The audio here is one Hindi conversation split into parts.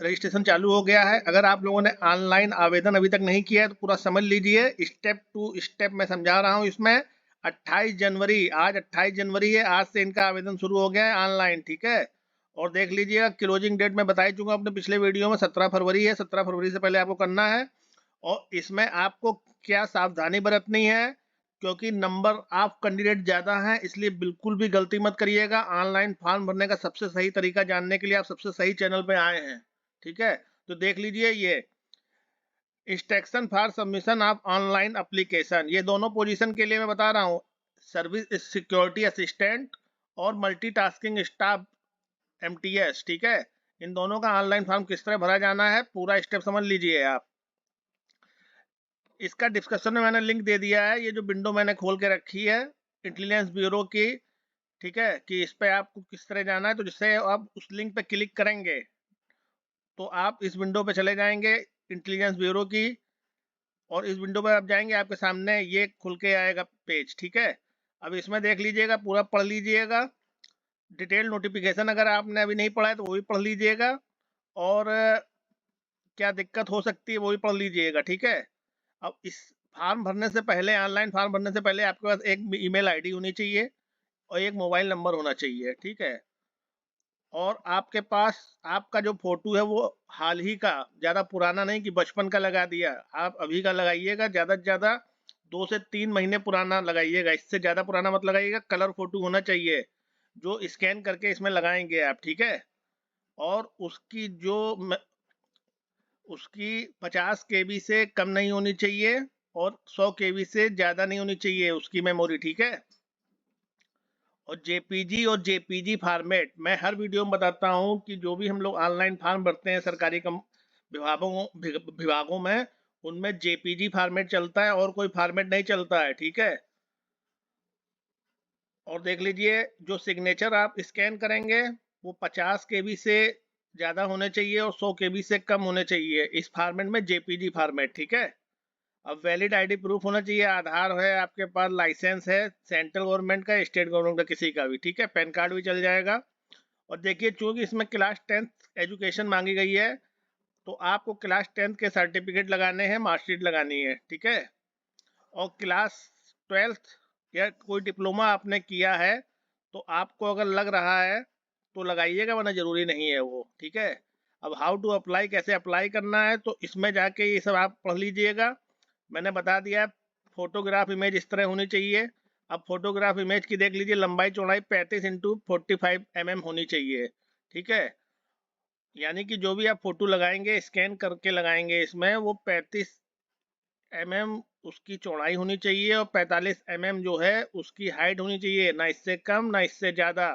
रजिस्ट्रेशन चालू हो गया है। अगर आप लोगों ने ऑनलाइन आवेदन अभी तक नहीं किया है तो पूरा समझ लीजिए, स्टेप टू स्टेप मैं समझा रहा हूँ इसमें। 28 जनवरी, आज 28 जनवरी है, आज से इनका आवेदन शुरू हो गया है ऑनलाइन, ठीक है। और देख लीजिएगा, क्लोजिंग डेट मैं बता ही चुका अपने पिछले वीडियो में, 17 फरवरी है। 17 फरवरी से पहले आपको करना है। और इसमें आपको क्या सावधानी बरतनी है, क्योंकि नंबर ऑफ कैंडिडेट ज़्यादा हैं, इसलिए बिल्कुल भी गलती मत करिएगा। ऑनलाइन फॉर्म भरने का सबसे सही तरीका जानने के लिए आप सबसे सही चैनल पे आए हैं, ठीक है। तो देख लीजिए, ये instruction for submission of online application, ये दोनों पोजीशन के लिए मैं बता रहा हूँ, सर्विस सिक्योरिटी असिस्टेंट और मल्टीटास्किंग स्टाफ एमटीएस, ठीक है। इन दोनों का ऑनलाइन फॉर्म किस तरह भरा जाना है पूरा स्टेप समझ लीजिए आप। इसका डिस्कशन में मैंने लिंक दे दिया है, ये जो विंडो मैंने खोल के रखी है इंटेलिजेंस ब्यूरो की, ठीक है, कि इस पे आपको किस तरह जाना है। तो जिससे आप उस लिंक पे क्लिक करेंगे तो आप इस विंडो पे चले जाएंगे इंटेलिजेंस ब्यूरो की, और इस विंडो पे आप जाएंगे, आपके सामने ये खुल के आएगा पेज, ठीक है। अब इसमें देख लीजिएगा, पूरा पढ़ लीजिएगा। डिटेल नोटिफिकेशन अगर आपने अभी नहीं पढ़ा है तो वो भी पढ़ लीजिएगा, और क्या दिक्कत हो सकती है वो भी पढ़ लीजिएगा, ठीक है। अब इस फॉर्म भरने से पहले, ऑनलाइन फॉर्म भरने से पहले आपके पास एक ईमेल आईडी होनी चाहिए और एक मोबाइल नंबर होना चाहिए, ठीक है। और आपके पास आपका जो फोटो है वो हाल ही का, ज़्यादा पुराना नहीं कि बचपन का लगा दिया, आप अभी का लगाइएगा। ज़्यादा से ज़्यादा 2 से 3 महीने पुराना लगाइएगा, इससे ज़्यादा पुराना मत लगाइएगा। कलर फोटो होना चाहिए जो स्कैन करके इसमें लगाएंगे आप, ठीक है। और उसकी 50 केबी से कम नहीं होनी चाहिए और 100 केबी से ज़्यादा नहीं होनी चाहिए उसकी मेमोरी, ठीक है। और जेपीजी और जेपीजी फॉर्मेट मैं हर वीडियो में बताता हूँ कि जो भी हम लोग ऑनलाइन फॉर्म भरते हैं सरकारी कम विभागों में, उनमें जेपीजी फॉर्मेट चलता है और कोई फॉर्मेट नहीं चलता है, ठीक है। और देख लीजिए, जो सिग्नेचर आप स्कैन करेंगे वो 50 केबी से ज़्यादा होने चाहिए और 100 केबी से कम होने चाहिए इस फॉर्मेट में, जेपीजी फॉर्मेट, ठीक है। अब वैलिड आईडी प्रूफ होना चाहिए, आधार है आपके पास, लाइसेंस है सेंट्रल गवर्नमेंट का, स्टेट गवर्नमेंट का, किसी का भी, ठीक है। पैन कार्ड भी चल जाएगा। और देखिए, चूंकि इसमें क्लास 10th एजुकेशन मांगी गई है तो आपको क्लास 10th के सर्टिफिकेट लगाने हैं, मार्कशीट लगानी है, ठीक है। और क्लास 12th या कोई डिप्लोमा आपने किया है तो आपको अगर लग रहा है तो लगाइएगा, वरना ज़रूरी नहीं है वो, ठीक है। अब हाउ टू अप्लाई, कैसे अप्लाई करना है, तो इसमें जाके ये सब आप पढ़ लीजिएगा। मैंने बता दिया, फोटोग्राफ इमेज इस तरह होनी चाहिए। अब फोटोग्राफ इमेज की देख लीजिए, लंबाई चौड़ाई 35x45 mm होनी चाहिए, ठीक है। यानी कि जो भी आप फोटो लगाएंगे, स्कैन करके लगाएंगे इसमें, वो 35 mm उसकी चौड़ाई होनी चाहिए और 45 mm जो है उसकी हाइट होनी चाहिए, ना इससे कम ना इससे ज़्यादा।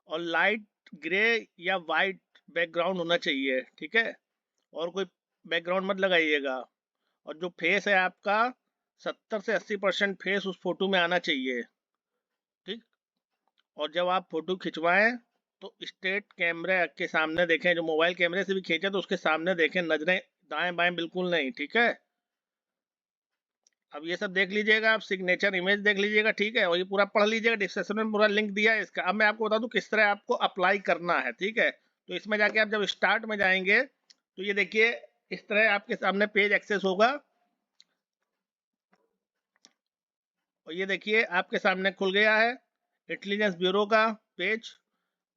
और लाइट ग्रे या वाइट बैकग्राउंड होना चाहिए, ठीक है। और कोई बैकग्राउंड मत लगाइएगा। और जो फेस है आपका, 70 से 80% फेस उस फोटो में आना चाहिए, ठीक। और जब आप फोटो खिंचवाएं तो स्ट्रेट कैमरे के सामने देखें, जो मोबाइल कैमरे से भी खींचे तो उसके सामने देखें, नजरें दाएं बाएं बिल्कुल नहीं, ठीक है। अब ये सब देख लीजिएगा, आप सिग्नेचर इमेज देख लीजिएगा, ठीक है। और ये पूरा पढ़ लीजिएगा, डिस्क्रिप्शन में पूरा लिंक दिया है इसका। अब मैं आपको बता दूं किस तरह आपको अप्लाई करना है, ठीक है। तो इसमें जाके आप जब स्टार्ट में जाएंगे तो ये देखिए, इस तरह आपके सामने पेज एक्सेस होगा। और ये देखिए, आपके सामने खुल गया है इंटेलिजेंस ब्यूरो का पेज।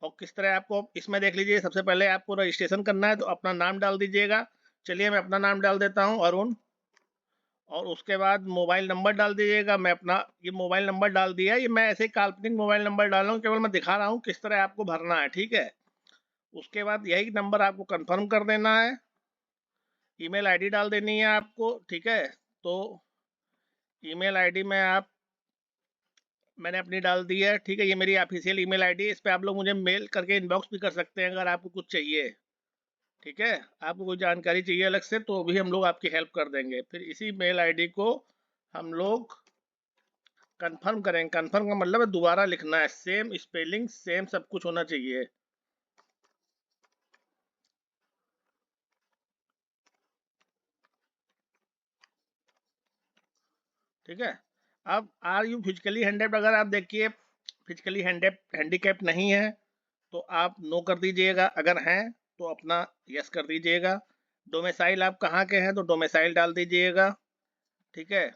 और किस तरह आपको इसमें देख लीजिए, सबसे पहले आपको रजिस्ट्रेशन करना है तो अपना नाम डाल दीजिएगा। चलिए मैं अपना नाम डाल देता हूँ, अरुण। और उसके बाद मोबाइल नंबर डाल दीजिएगा। मैं अपना ये मोबाइल नंबर डाल दिया, ये मैं ऐसे ही काल्पनिक मोबाइल नंबर डाल रहा हूँ, केवल मैं दिखा रहा हूँ किस तरह आपको भरना है, ठीक है। उसके बाद यही नंबर आपको कंफर्म कर देना है। ईमेल आईडी डाल देनी है आपको, ठीक है। तो ईमेल आईडी में आप, मैंने अपनी डाल दी है, ठीक है। ये मेरी ऑफिशियल ईमेल आईडी है, इस पर आप लोग मुझे मेल करके इनबॉक्स भी कर सकते हैं अगर आपको कुछ चाहिए, ठीक है। आपको कोई जानकारी चाहिए अलग से तो भी हम लोग आपकी हेल्प कर देंगे। फिर इसी मेल आईडी को हम लोग कंफर्म करेंगे। कंफर्म का मतलब है दोबारा लिखना है, सेम स्पेलिंग सेम सब कुछ होना चाहिए, ठीक है। अब आर यू फिजिकली हैंडिकैप्ड, अगर आप देखिए फिजिकली हैंडिकैप्ड नहीं है तो आप नो कर दीजिएगा। अगर हैं तो अपना यस कर दीजिएगा। डोमिसाइल आप कहाँ के हैं तो डोमिसाइल डाल दीजिएगा, ठीक है।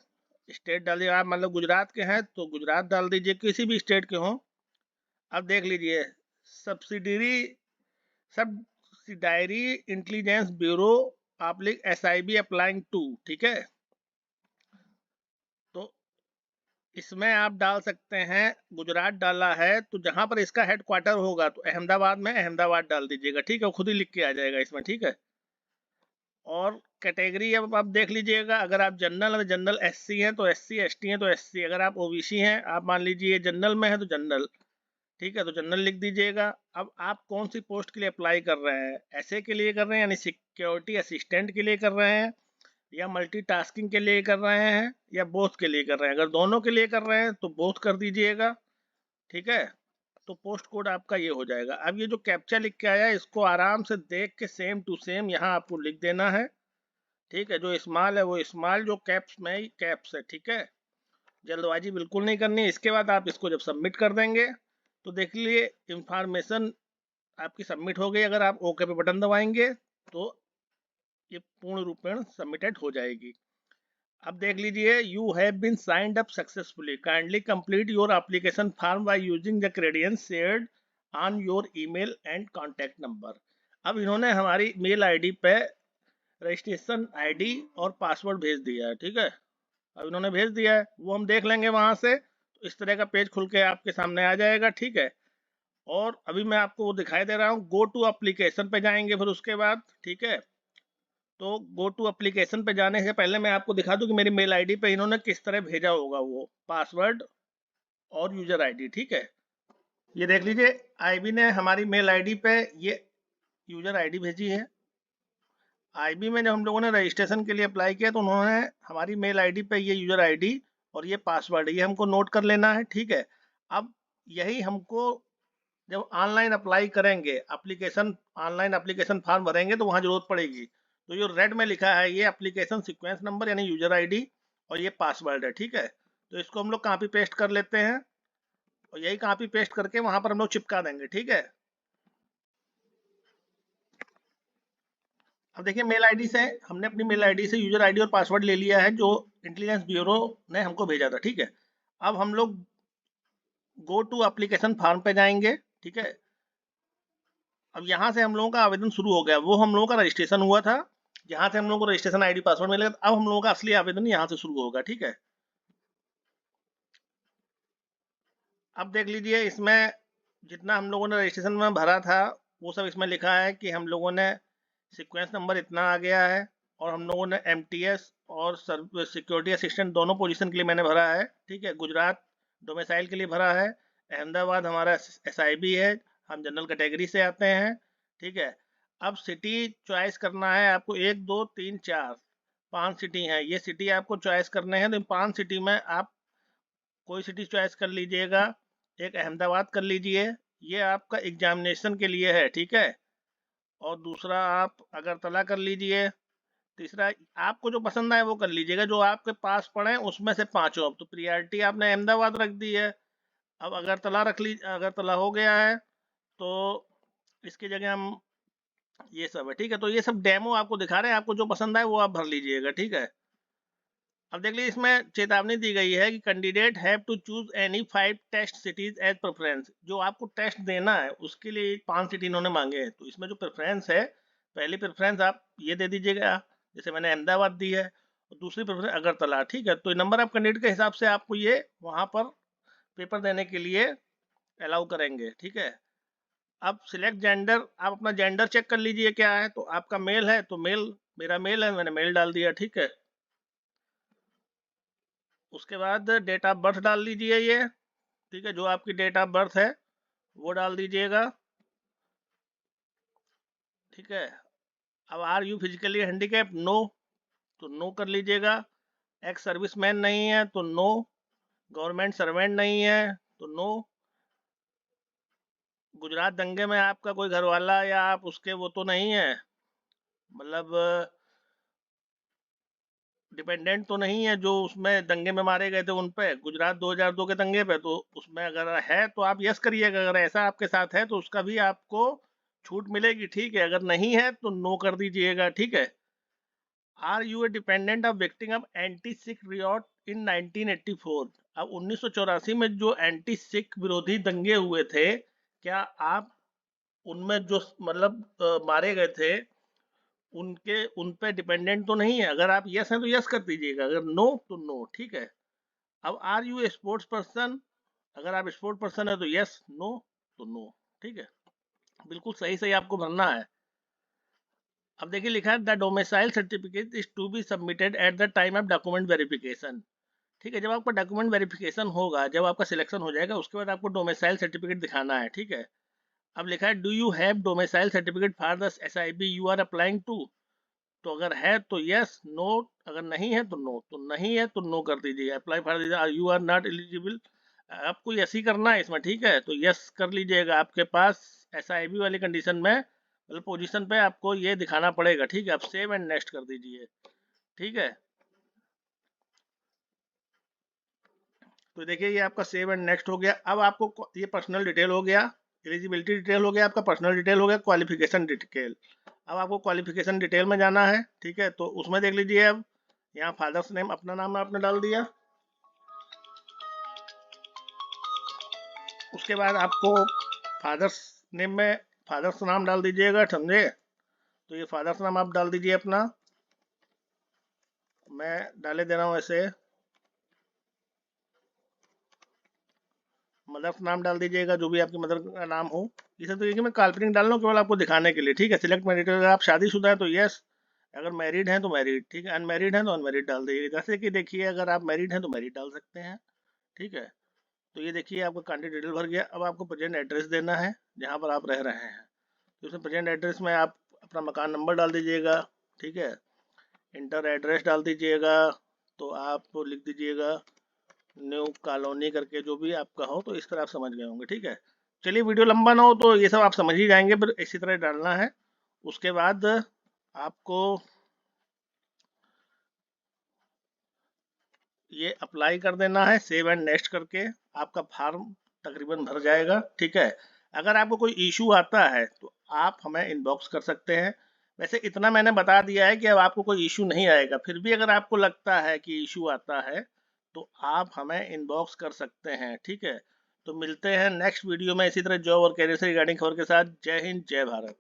स्टेट डाल दीजिए, आप मतलब गुजरात के हैं तो गुजरात डाल दीजिए, किसी भी स्टेट के हों। अब देख लीजिए, subsidiary subsidiary intelligence bureau public SIB applying to, ठीक है। तो इसमें आप डाल सकते हैं, गुजरात डाला है तो जहां पर इसका हेडक्वार्टर होगा तो अहमदाबाद में अहमदाबाद डाल दीजिएगा, ठीक है। खुद ही लिख के आ जाएगा इसमें, ठीक है। और कैटेगरी अब आप देख लीजिएगा, अगर आप जनरल जनरल SC हैं तो SC, ST हैं तो SC, अगर आप OBC हैं, आप मान लीजिए जनरल में है तो जनरल, ठीक है, तो जनरल लिख दीजिएगा। अब आप कौन सी पोस्ट के लिए अप्लाई कर रहे हैं, ऐसे के लिए कर रहे हैं यानी सिक्योरिटी असिस्टेंट के लिए कर रहे हैं, या मल्टीटास्किंग के लिए कर रहे हैं, या बोथ के लिए कर रहे हैं। अगर दोनों के लिए कर रहे हैं तो बोथ कर दीजिएगा, ठीक है। तो पोस्ट कोड आपका ये हो जाएगा। अब ये जो कैप्चा लिख के आया है इसको आराम से देख के सेम टू सेम यहाँ आपको लिख देना है, ठीक है। जो स्मॉल है वो स्मॉल, जो कैप्स में ही कैप्स है, ठीक है। जल्दबाजी बिल्कुल नहीं करनी। इसके बाद आप इसको जब सबमिट कर देंगे तो देख लीजिए इंफॉर्मेशन आपकी सबमिट हो गई। अगर आप ओके पे बटन दबाएंगे तो ये पूर्ण रूपेण सबमिटेड हो जाएगी। अब देख लीजिए, you have been signed up successfully, kindly complete your application form by using the credentials shared on your email and contact number. अब इन्होंने हमारी मेल आईडी पे रजिस्ट्रेशन आईडी और पासवर्ड भेज दिया है, ठीक है। अब इन्होंने भेज दिया है, वो हम देख लेंगे वहां से। तो इस तरह का पेज खुल के आपके सामने आ जाएगा, ठीक है। और अभी मैं आपको वो दिखाई दे रहा हूँ, गो टू एप्लीकेशन पे जाएंगे फिर उसके बाद, ठीक है। तो गो टू एप्लीकेशन पे जाने से पहले मैं आपको दिखा दूं कि मेरी मेल आईडी पे इन्होंने किस तरह भेजा होगा वो पासवर्ड और यूजर आईडी, ठीक है। ये देख लीजिए, आईबी ने हमारी मेल आईडी पे ये यूजर आईडी भेजी है। आईबी में जब हम लोगों ने रजिस्ट्रेशन के लिए अप्लाई किया तो उन्होंने हमारी मेल आईडी पे ये यूजर आईडी और ये पासवर्ड, ये हमको नोट कर लेना है, ठीक है। अब यही हमको जब ऑनलाइन अप्लाई करेंगे, एप्लीकेशन ऑनलाइन एप्लीकेशन फॉर्म भरेंगे तो वहाँ जरूरत पड़ेगी। तो जो रेड में लिखा है ये एप्लीकेशन सीक्वेंस नंबर यानी यूजर आईडी और ये पासवर्ड है, ठीक है। तो इसको हम लोग कॉपी पेस्ट कर लेते हैं और यही कॉपी पेस्ट करके वहां पर हम लोग चिपका देंगे, ठीक है। अब देखिए, मेल आईडी से हमने अपनी मेल आईडी से यूजर आईडी और पासवर्ड ले लिया है जो इंटेलिजेंस ब्यूरो ने हमको भेजा था, ठीक है। अब हम लोग गो टू एप्लीकेशन फॉर्म पे जाएंगे, ठीक है। अब यहाँ से हम लोगों का आवेदन शुरू हो गया, वो हम लोगों का रजिस्ट्रेशन हुआ था, जहाँ से हम लोगों को रजिस्ट्रेशन आईडी पासवर्ड मिलेगा। अब हम लोगों का असली आवेदन यहाँ से शुरू होगा, ठीक है। अब देख लीजिए, इसमें जितना हम लोगों ने रजिस्ट्रेशन में भरा था वो सब इसमें लिखा है कि हम लोगों ने सीक्वेंस नंबर इतना आ गया है, और हम लोगों ने MTS और सिक्योरिटी असिस्टेंट दोनों पोजीशन के लिए मैंने भरा है, ठीक है। गुजरात डोमिसाइल के लिए भरा है, अहमदाबाद हमारा SIB है, हम जनरल कैटेगरी से आते हैं, ठीक है। अब सिटी चॉइस करना है आपको, 1 2 3 4 5 सिटी हैं, ये सिटी आपको चॉइस करने हैं। तो 5 सिटी में आप कोई सिटी चॉइस कर लीजिएगा। एक अहमदाबाद कर लीजिए, ये आपका एग्जामिनेशन के लिए है, ठीक है। और दूसरा आप अगरतला कर लीजिए। तीसरा आपको जो पसंद आए वो कर लीजिएगा, जो आपके पास पड़े उसमें से पांचों। अब तो प्रियॉरिटी आपने अहमदाबाद रख दी है, अब अगरतला रख ली, अगरतला हो गया है तो इसकी जगह हम ये सब है, ठीक है। तो ये सब डेमो आपको दिखा रहे हैं, आपको जो पसंद आए वो आप भर लीजिएगा, ठीक है। अब देख लीजिए, इसमें चेतावनी दी गई है कि candidate have to choose any 5 test cities as preference. जो आपको टेस्ट देना है उसके लिए 5 सिटी इन्होंने मांगे हैं, तो इसमें जो प्रेफरेंस है, पहली प्रेफरेंस आप ये दे दीजिएगा, जैसे मैंने अहमदाबाद दी है, और दूसरी प्रेफरेंस अगरतला, ठीक है। तो नंबर ऑफ कैंडिडेट के हिसाब से आपको ये वहाँ पर पेपर देने के लिए अलाउ करेंगे, ठीक है। अब सिलेक्ट जेंडर, आप अपना जेंडर चेक कर लीजिए क्या है। तो आपका मेल है तो मेल, मेरा मेल है, मैंने मेल डाल दिया, ठीक है। उसके बाद डेट ऑफ बर्थ डाल लीजिए ये, ठीक है। जो आपकी डेट ऑफ बर्थ है वो डाल दीजिएगा, ठीक है। अब are you physically handicap, no, तो नो कर लीजिएगा। एक्स सर्विसमैन नहीं है तो नो, गवर्नमेंट सर्वेंट नहीं है तो नो, गुजरात दंगे में आपका कोई घरवाला या आप उसके वो तो नहीं है, मतलब डिपेंडेंट तो नहीं है जो उसमें दंगे में मारे गए थे उन पे, गुजरात 2002 के दंगे पे। तो उसमें अगर है तो आप यस करिएगा, अगर ऐसा आपके साथ है तो उसका भी आपको छूट मिलेगी, ठीक है। अगर नहीं है तो नो कर दीजिएगा, ठीक है। Are you a dependent of victim of anti Sikh riot in 1984? अब 1984 में जो एंटी सिख विरोधी दंगे हुए थे, क्या आप उनमें जो मतलब मारे गए थे उनके उन पे डिपेंडेंट तो नहीं है? अगर आप यस हैं तो यस कर दीजिएगा, अगर नो तो नो, ठीक है। अब are you a sports person? अगर आप स्पोर्ट्स पर्सन है तो यस, नो तो नो, ठीक है। बिल्कुल सही सही आपको भरना है। अब देखिए लिखा है the domicile certificate is to be submitted at the time of document verification. ठीक है, जब आपका डॉक्यूमेंट वेरिफिकेशन होगा, जब आपका सिलेक्शन हो जाएगा, उसके बाद आपको डोमिसाइल सर्टिफिकेट दिखाना है, ठीक है। अब लिखा है do you have domicile certificate for the SIB you are applying to? तो अगर है तो यस, नो, अगर नहीं है तो नो, तो नहीं है तो नो कर दीजिए, apply for you are not eligible. आपको यस ही करना है इसमें, ठीक है। तो यस कर लीजिएगा। आपके पास SIB वाली कंडीशन में मतलब पोजीशन पे आपको ये दिखाना पड़ेगा, ठीक है। आप सेव एंड नेक्स्ट कर दीजिए, ठीक है। तो देखिए ये आपका सेव एंड नेक्स्ट हो गया। अब आपको ये पर्सनल डिटेल हो गया, एलिजिबिलिटी डिटेल हो गया, आपका पर्सनल डिटेल हो गया, क्वालिफिकेशन डिटेल। अब आपको क्वालिफिकेशन डिटेल में जाना है, ठीक है। तो उसमें देख लीजिए, अब यहाँ फादर्स नेम, अपना नाम आपने डाल दिया। उसके बाद आपको फादर्स नेम में फादर्स नाम डाल दीजिएगा, समझे। तो ये फादर्स नाम आप डाल दीजिए अपना, मैं डाले दे रहा हूँ ऐसे। मदर्स नाम डाल दीजिएगा, जो भी आपकी मदर का नाम हो। इसे तो ये मैं काल्पनिक डाल रहा हूँ केवल आपको दिखाने के लिए, ठीक है। सिलेक्ट मैरिड, अगर आप शादीशुदा है तो यस, अगर मैरिड हैं तो मैरिड, ठीक है। अनमैरिड हैं तो अनमैरिड डाल दीजिए। जैसे कि देखिए अगर आप मैरिड हैं तो मैरिड डाल सकते हैं, ठीक है। तो ये देखिए आपका कॉन्टेक्ट डिटेल भर गया। अब आपको प्रेजेंट एड्रेस देना है जहाँ पर आप रह रहे हैं। तो उसमें प्रेजेंट एड्रेस में आप अपना मकान नंबर डाल दीजिएगा, ठीक है। इंटर एड्रेस डाल दीजिएगा। तो आप लिख दीजिएगा न्यू कॉलोनी करके, जो भी आपका हो। तो इस तरह आप समझ गए होंगे, ठीक है। चलिए वीडियो लंबा ना हो तो ये सब आप समझ ही जाएंगे, फिर इसी तरह डालना है। उसके बाद आपको ये अप्लाई कर देना है, सेव एंड नेक्स्ट करके आपका फॉर्म तकरीबन भर जाएगा, ठीक है। अगर आपको कोई इशू आता है तो आप हमें इनबॉक्स कर सकते हैं। वैसे इतना मैंने बता दिया है कि अब आपको कोई इशू नहीं आएगा, फिर भी अगर आपको लगता है कि इशू आता है तो आप हमें इनबॉक्स कर सकते हैं, ठीक है। तो मिलते हैं नेक्स्ट वीडियो में इसी तरह जॉब और कैरियर से रिगार्डिंग खबर के साथ। जय हिंद, जय भारत।